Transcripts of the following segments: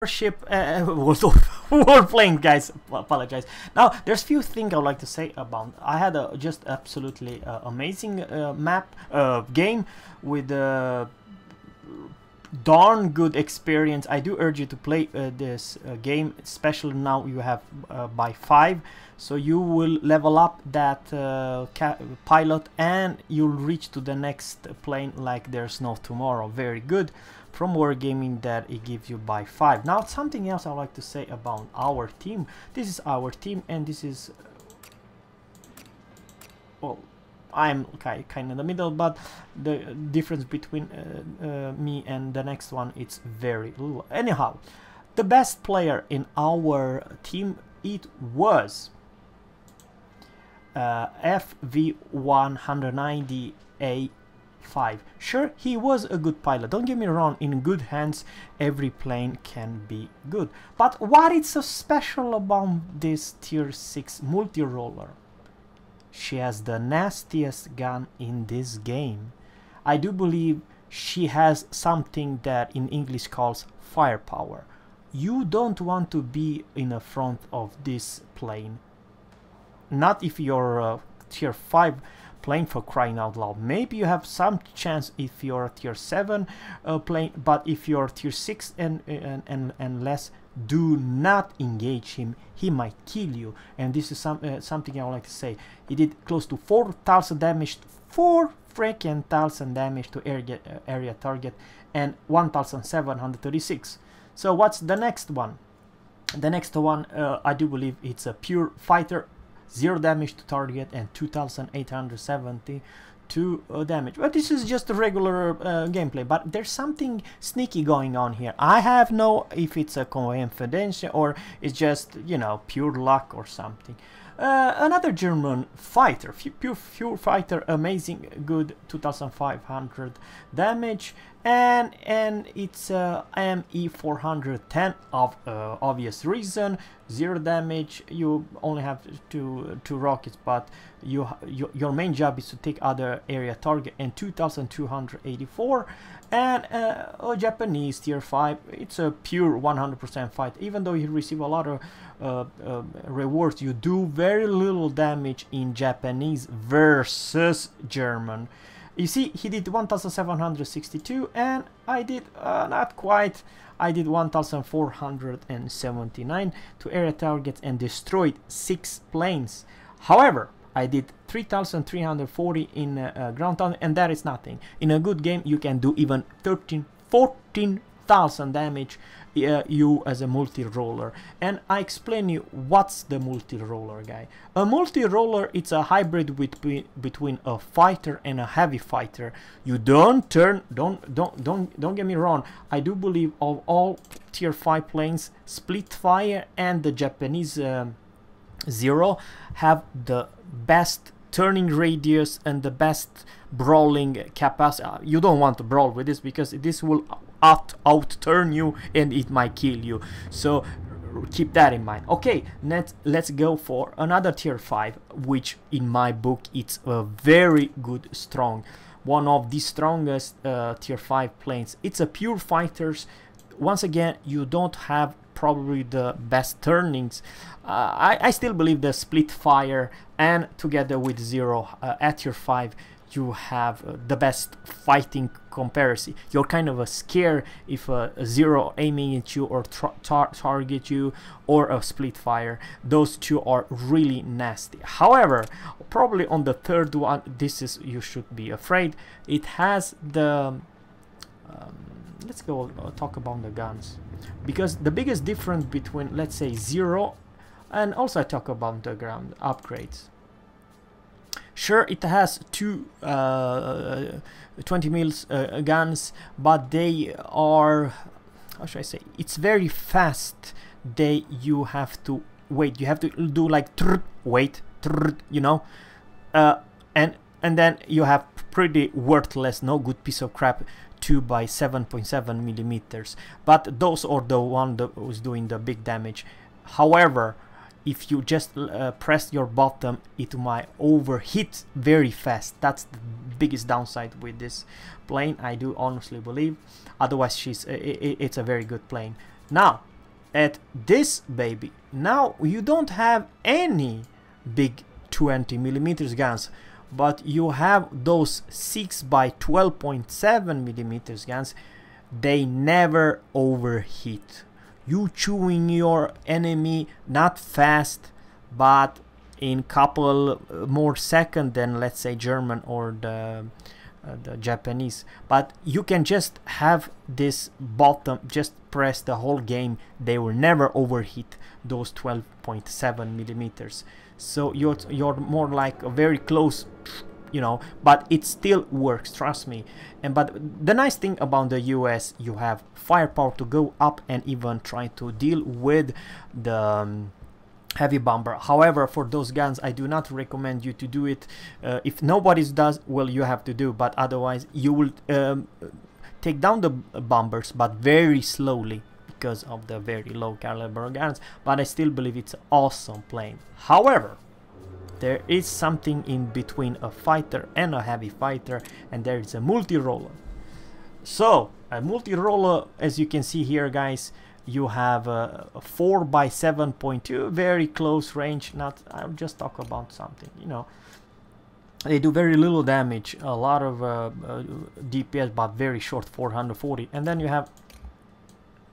Ship Warplanes, guys. Apologize. Now, there's few things I would like to say about. I had a just absolutely amazing game with a darn good experience. I do urge you to play this game, especially now you have by 5, so you will level up that pilot and you'll reach to the next plane like there's no tomorrow. Very good from Wargaming that it gives you by 5. Now, something else I'd like to say about our team. This is our team, and this is well, I'm kind of in the middle, but the difference between me and the next one, it's very little. Anyhow, the best player in our team, it was FV190A5. Sure, he was a good pilot, don't get me wrong. In good hands every plane can be good, but what is so special about this tier 6 multi-roller? She has the nastiest gun in this game. I do believe she has something that in English calls firepower. You don't want to be in the front of this plane. Not if you're a tier 5 plane, for crying out loud. Maybe you have some chance if you're a tier 7 plane, but if you're tier 6 and less, do not engage him. He might kill you. And this is something I would like to say. He did close to 4,000 damage, 4,000 damage to area target, and 1,736. So what's the next one? The next one, I do believe it's a pure fighter, 0 damage to target and 2,872 damage. But this is just a regular gameplay, but there's something sneaky going on here. I have no if it's a coincidence or it's just, you know, pure luck or something. Another German fighter, pure fighter, amazing, good, 2,500 damage, and it's ME 410 of obvious reason, 0 damage. You only have two rockets, but your main job is to take other area target, and 2,284. And a Japanese tier 5, it's a pure 100% fight. Even though you receive a lot of rewards, you do very little damage in Japanese versus German. You see, he did 1,762 and I did not quite. I did 1,479 to area targets and destroyed 6 planes. However, I did 3,340 in ground time, and that is nothing. In a good game, you can do even 14,000 damage you as a multi-roller. And I explain you what's the multi-roller, guy. A multi-roller, it's a hybrid between a fighter and a heavy fighter. You don't turn, don't get me wrong. I do believe of all tier 5 planes, Splitfire and the Japanese Zerra have the best turning radius and the best brawling capacity. You don't want to brawl with this because this will out-turn you and it might kill you, so keep that in mind. Okay, let's go for another tier 5, which in my book it's a very good, strong, one of the strongest tier 5 planes. It's a pure fighters. Once again, you don't have probably the best turnings. I still believe the Splitfire and together with Zerra at tier 5, you have the best fighting comparison. You're kind of a scare if a Zerra aiming at you or target you, or a Splitfire. Those two are really nasty. However, probably on the third one, this is, you should be afraid. It has the let's go talk about the guns, because the biggest difference between, let's say, Zerra, and also I talk about the ground upgrades. Sure, it has two 20 mils guns, but they are, how should I say, it's very fast. You have to wait, you have to do like wait, you know, and then you have pretty worthless, no good piece of crap 2 by 7.7 millimeters, but those are the one that was doing the big damage. However, if you just press your button, it might overheat very fast. That's the biggest downside with this plane, I do honestly believe. Otherwise, it's a very good plane. Now, at this baby, now you don't have any big 20 millimeters guns, but you have those 6 by 12.7 millimeters guns. They never overheat. You chewing your enemy not fast, but in couple more seconds than, let's say, German or the Japanese. But you can just have this bottom, just press the whole game. They will never overheat those 12.7 millimeters. So you're more like a very close, you know, but it still works, trust me. And but the nice thing about the US, you have firepower to go up and even try to deal with the heavy bomber. However, for those guns, I do not recommend you to do it. If nobody does, well, you have to do, but otherwise you will take down the bombers, but very slowly, because of the very low caliber guns. But I still believe it's an awesome plane. However, there is something in between a fighter and a heavy fighter, and there is a multi-roller. So a multi-roller, as you can see here, guys, you have a 4 by 7.2, very close range. Not, I'll just talk about something, you know, they do very little damage, a lot of DPS, but very short, 440. And then you have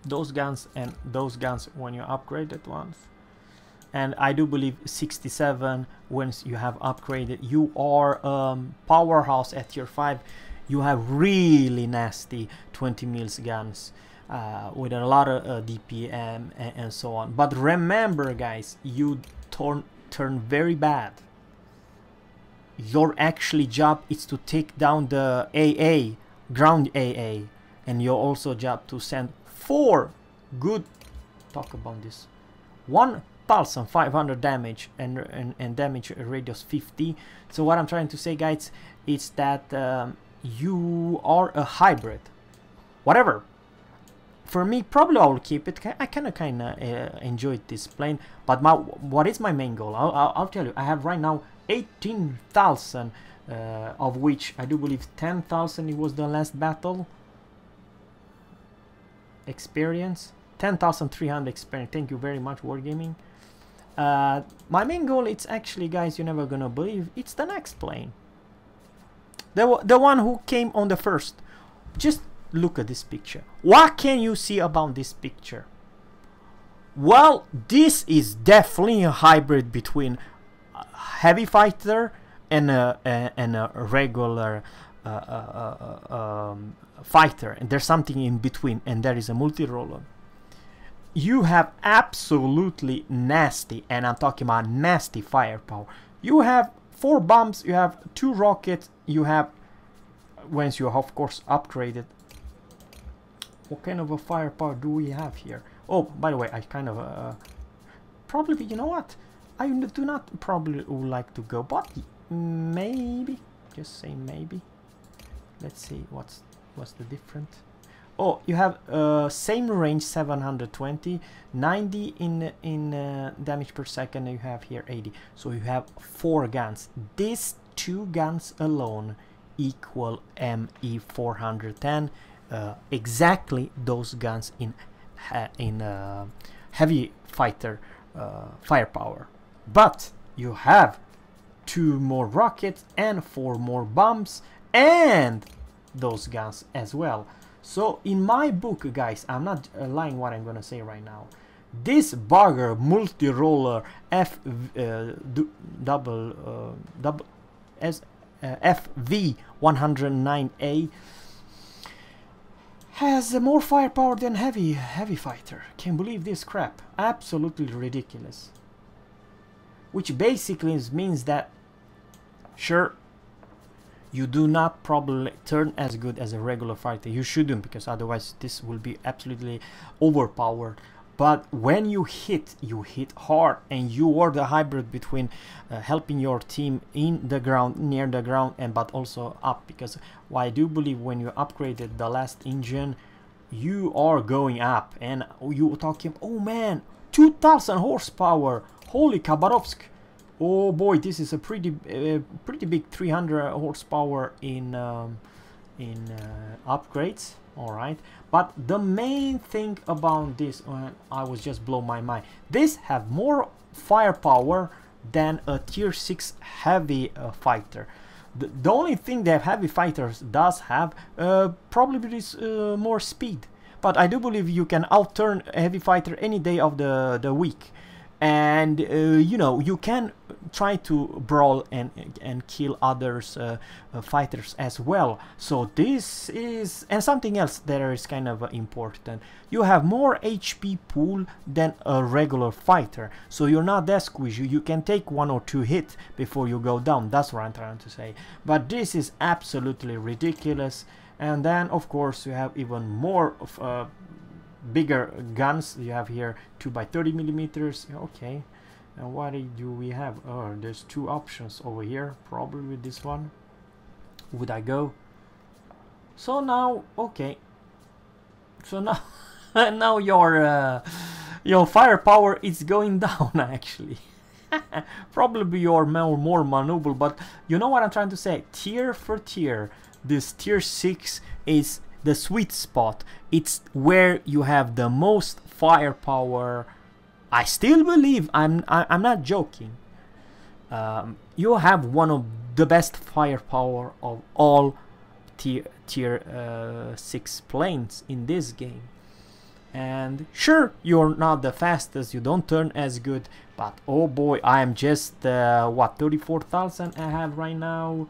those guns and those guns when you upgrade it once. And I do believe 67, once you have upgraded, you are powerhouse at tier 5. You have really nasty 20 mils guns with a lot of DPM and so on. But remember, guys, you turn very bad. Your actually job is to take down the AA, ground AA, and your also job to send 4 good, talk about this, 1,500 damage and damage radius 50. So what I'm trying to say, guys, is that you are a hybrid. Whatever. For me, probably I will keep it. I kind of enjoyed this plane. But what is my main goal? I'll tell you. I have right now 18,000, of which I do believe 10,000 it was the last battle experience. 10,300 experience. Thank you very much, Wargaming. My main goal, it's actually, guys, you're never gonna believe, it's the next plane. The one who came on the first. Just look at this picture. What can you see about this picture? Well, this is definitely a hybrid between a heavy fighter and a regular fighter, and there's something in between, and there is a multi-roller. You have absolutely nasty, and I'm talking about nasty firepower. You have 4 bombs, you have 2 rockets, you have, once you of course upgraded, what kind of a firepower do we have here? Oh, by the way, I kind of probably, you know what, I do not probably would like to go, but maybe, just say maybe. Let's see what's the difference. Oh, you have same range, 720, 90 in damage per second. You have here 80, so you have 4 guns. These 2 guns alone equal ME 410. Exactly those guns in heavy fighter firepower. But you have 2 more rockets and 4 more bombs and those guns as well. So in my book, guys, I'm not lying what I'm gonna say right now. This bugger multi-roller FV109A has more firepower than heavy fighter. Can't believe this crap. Absolutely ridiculous. Which basically means that, sure, you do not probably turn as good as a regular fighter. You shouldn't, because otherwise this will be absolutely overpowered. But when you hit hard, and you are the hybrid between helping your team in the ground, near the ground, and but also up. Because I do believe when you upgraded the last engine, you are going up, and you talking, oh man, 2,000 horsepower, holy Khabarovsk. Oh boy, this is a pretty big 300 horsepower in upgrades. all right. But the main thing about this, I was just blown my mind, this have more firepower than a tier 6 heavy fighter. The only thing that heavy fighters does have probably is more speed, but I do believe you can outturn a heavy fighter any day of the week. And you know, you can try to brawl and kill others fighters as well. So this is, and something else that is kind of important, you have more HP pool than a regular fighter, so you're not that squishy. You can take 1 or 2 hits before you go down. That's what I'm trying to say. But this is absolutely ridiculous. And then of course you have even more of bigger guns. You have here 2x30 millimeters. Okay, and what do we have? Oh, there's 2 options over here. Probably with this one would I go. So now, okay, so now now your firepower is going down actually. Probably you're more maneuverable, but you know what I'm trying to say, tier for tier, this tier 6 is the sweet spot. It's where you have the most firepower. I still believe, I'm not joking, you have one of the best firepower of all tier 6 planes in this game. And sure, you're not the fastest, you don't turn as good, but oh boy, I am just what, 34,000 I have right now,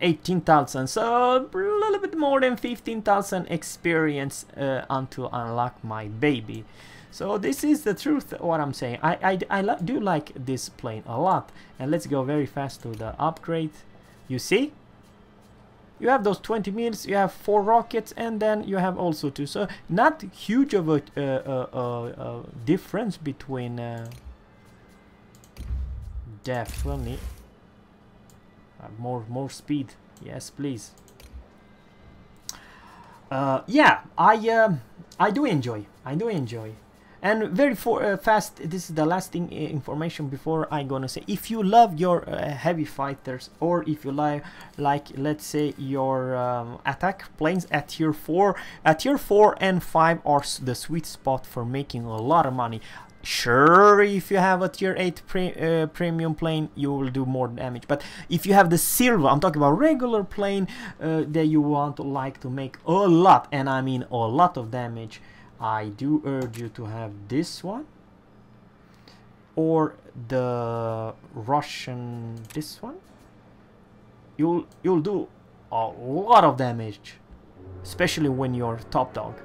18,000, so a little bit more than 15,000 experience until unlock my baby. So this is the truth what I'm saying. I do like this plane a lot. And let's go very fast to the upgrade. You see, you have those 20 mils, you have 4 rockets, and then you have also 2. So not huge of a difference between definitely. More speed, yes please. Yeah, I do enjoy, and very fast, this is the last thing information before I gonna say, if you love your heavy fighters, or if you like let's say your attack planes at tier 4, tier 4 and 5 are the sweet spot for making a lot of money. Sure, if you have a tier 8 premium plane, you will do more damage, but if you have the silver, I'm talking about regular plane, that you want to like to make a lot, and I mean a lot of damage, I do urge you to have this one or the Russian, this one. You'll do a lot of damage, especially when you're top dog.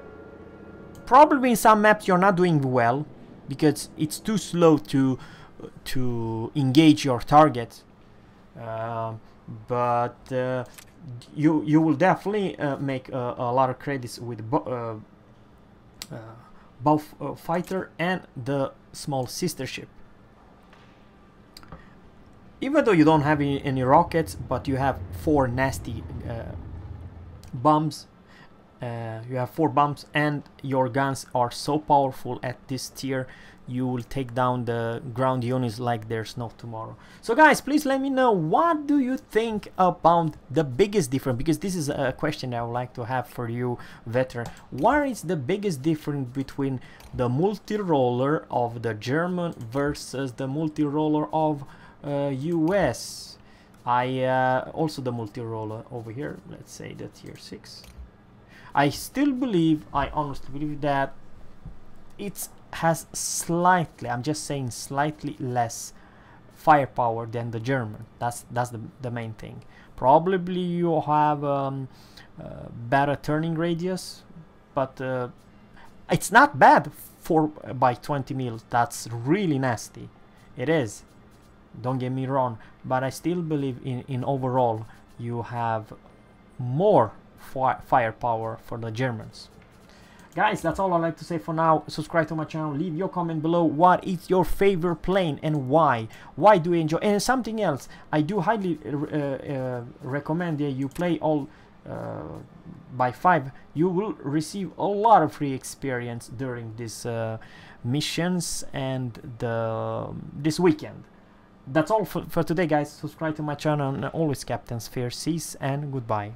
Probably in some maps you're not doing well because it's too slow to engage your target, but you will definitely make a lot of credits with both fighter and the small sister ship. Even though you don't have any rockets, but you have 4 nasty bombs. You have 4 bombs, and your guns are so powerful at this tier, you will take down the ground units like there's no tomorrow. So guys, please let me know, what do you think about the biggest difference, because this is a question I would like to have for you, veteran. What is the biggest difference between the multi-roller of the German versus the multi-roller of US? Also the multi-roller over here, let's say the tier 6. I still believe, I honestly believe that it has slightly, I'm just saying slightly less firepower than the German. That's the main thing. Probably you have better turning radius, but it's not bad for by 20 mil. That's really nasty. It is. Don't get me wrong, but I still believe in overall you have more firepower for the Germans. Guys, that's all I'd like to say for now. Subscribe to my channel, leave your comment below. What is your favorite plane and why do you enjoy? And something else, I do highly recommend that you play all by 5. You will receive a lot of free experience during these missions and this weekend. That's all for today, guys. Subscribe to my channel, and always Captain Sphere seas, and goodbye.